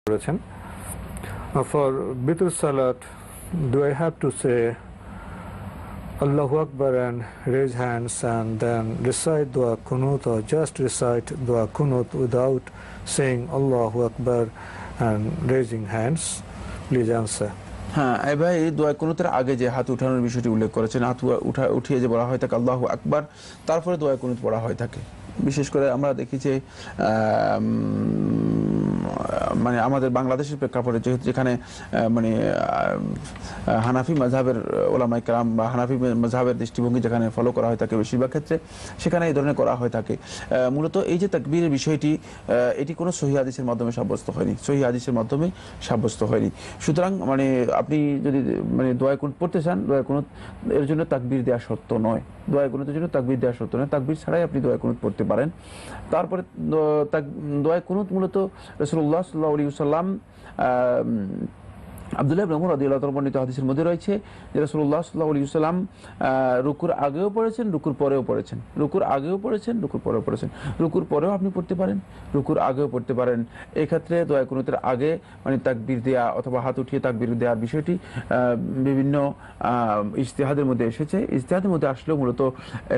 করেছেন। For Bitr Salat, do I have to say Allahu Akbar and raise hands and then recite Dua Kunut, or just recite Dua Kunut without saying Allahu Akbar and raising hands? Please answer. হ্যাঁ, এই ভাই দোয়া কুনুতের আগে যে হাত উঠানোর বিষয়টি উল্লেখ করেছেন, হাত উঠিয়ে যে বলা হয় থাকে আল্লাহু আকবার, তারপরে দোয়া কুনুত পড়া হয় থাকে। বিশেষ করে আমরা দেখি যে মানে আমাদের বাংলাদেশের প্রেক্ষাপটে যেখানে মানে হানাফি মাযহাবের উলামায়ে কেরাম বা হানাফি মাযহাবের দৃষ্টিভঙ্গি যেখানে ফলো করা হয় থাকে বেশিরভাগ ক্ষেত্রে, সেখানে এই ধরনের করা হয় থাকে। মূলত এই যে তাকবীরের বিষয়টি, এটি কোনো সহিহ হাদিসের মাধ্যমে সাব্যস্ত হয়নি, সহিহ হাদিসের মাধ্যমে সাব্যস্ত হয়নি। সুতরাং মানে আপনি যদি মানে দোয়া কুনুত পড়তে চান, দোয়া কুনুত এর জন্য তাকবীর দেওয়া শর্ত নয়, দোয়া কুনুতের জন্য তাকবীর দেওয়া শর্ত নয়, তাকবীর ছাড়াই আপনি দোয়া কুনুত পড়তে পারেন। তারপরে দোয়া কুনুত মূলত রাসূলুল্লাহ সাল্লাল্লাহু আলাইহি ওয়াসাল্লাম আব্দুল্লাহ ইবনে উমর রাদিয়াল্লাহু তাআলা বর্ণিত হাদিসের মধ্যে রয়েছে যে রাসূলুল্লাহ সাল্লাল্লাহু আলাইহি ওয়াসাল্লাম রুকুর আগেও পড়েছেন, রুকুর পরেও পড়েছেন, রুকুর আগেও পড়েছেন, রুকুর পরেও পড়েছেন। রুকুর পরেও আপনি পড়তে পারেন, রুকুর আগেও পড়তে পারেন। এই ক্ষেত্রে দোয়া কুনুতের আগে মানে তাকবীর দেয়া অথবা হাত উঠিয়ে তাকবীর দেওয়ার বিষয়টি বিভিন্ন ইজতিহাদের মধ্যে এসেছে। ইজতিহাদের মধ্যে আসলেও মূলত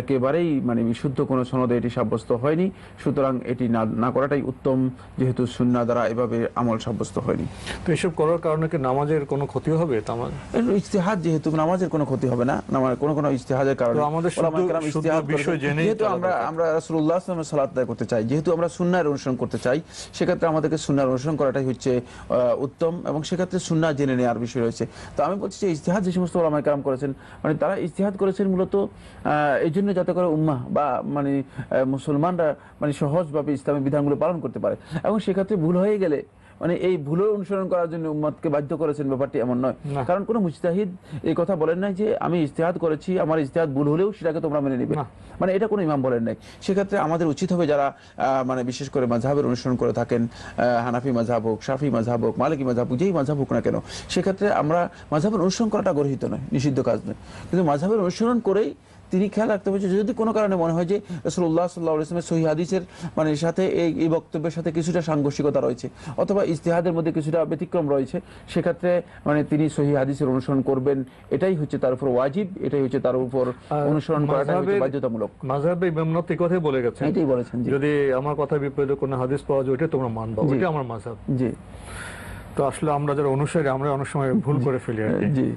একেবারেই মানে বিশুদ্ধ কোনো সনদে এটি সাব্যস্ত হয়নি। সুতরাং এটি না করাটাই উত্তম, যেহেতু সুন্নাহ দ্বারা এভাবে আমল সাব্যস্ত হয়নি। তো এসব করার কারণে কি নামাজের কোনো ক্ষতি হবে? ইজতিহাদ, যেহেতু নামাজের কোনো ক্ষতি হবে না, কোনো ইজতিহাদের কারণে আমাদের যেহেতু আমরা রাসূলুল্লাহ সাল্লাল্লাহু আলাইহি ওয়াসাল্লামের সালাত আদায় করতে চাই, যেহেতু আমরা সুন্নাহর অনুসরণ করতে চাই, সেক্ষেত্রে আমাদেরকে সুন্নাহর অনুসরণ করাটাই হচ্ছে উত্তম, এবং সেক্ষেত্রে সুন্নাহ জেনে নেওয়ার বিষয় রয়েছে। তো আমি বলছি যে ইজতিহাদ যে সমস্ত উলামায়ে কেরাম করেছেন, মানে তারা ইজতিহাদ করেছেন মূলত এই জন্য যাতে করে উম্মাহ বা মানে মুসলমানরা মানে সহজভাবে ইসলামী বিধানগুলো পালন করতে পারে, এবং সেক্ষেত্রে ভুল হয়ে গেলে মানে এই ভুলের অনুসরণ করার জন্য উম্মতকে বাধ্য করেছেন, ব্যাপারটি এমন নয়। কারণ কোনো মুজতাহিদ এই কথা বলেন নাই যে আমি ইজতিহাদ করেছি, আমার ইজতিহাদ ভুল হলেও সেটাকে তোমরা মেনে নিবে, মানে এটা কোনো ইমাম বলেন নাই। সেক্ষেত্রে আমাদের উচিত হবে যারা মানে বিশেষ করে মাযহাবের অনুসরণ করে থাকেন, হানাফি মাযহাব হোক, শাফি মাযহাব হোক, মালিকি মাযহাব হোক, যেই মাযহাব হোক না কেন, সেক্ষেত্রে আমরা মাযহাবের অনুসরণ করাটা গর্হিত নয়, নিষিদ্ধ কাজ নয়, কিন্তু মাযহাবের অনুসরণ করেই তিনি খেয়াল রাখতে হবে যে যদি কোনো কারণে মনে হয় যে রাসূলুল্লাহ সাল্লাল্লাহু আলাইহি ওয়াসাল্লামের সহিহ হাদিসের মানে সাথে এই বক্তব্যের সাথে কিছুটা সাংঘর্ষিকতা রয়েছে অথবা ইজতিহাদের মধ্যে কিছুটা ব্যতিক্রম রয়েছে, সেক্ষেত্রে মানে তিনি সহিহ হাদিসের অনুসরণ করবেন, এটাই হচ্ছে তার উপর ওয়াজিব, এটাই হচ্ছে তার উপর অনুসরণ করাটা বাধ্যতামূলক। মাযহাবে ইমাম নবী এই কথাই বলে গেছেন, এটাই বলেছেন, যদি আমার কথা বিপরীতে কোনো হাদিস পাওয়া যায় ওটা তোমরা মানবা, ওটা আমার মাযহাব। জি। তো আসলে আমরা যারা অনুসারী, আমরা অনেক সময় ভুল করে ফেলি আর কি। জি।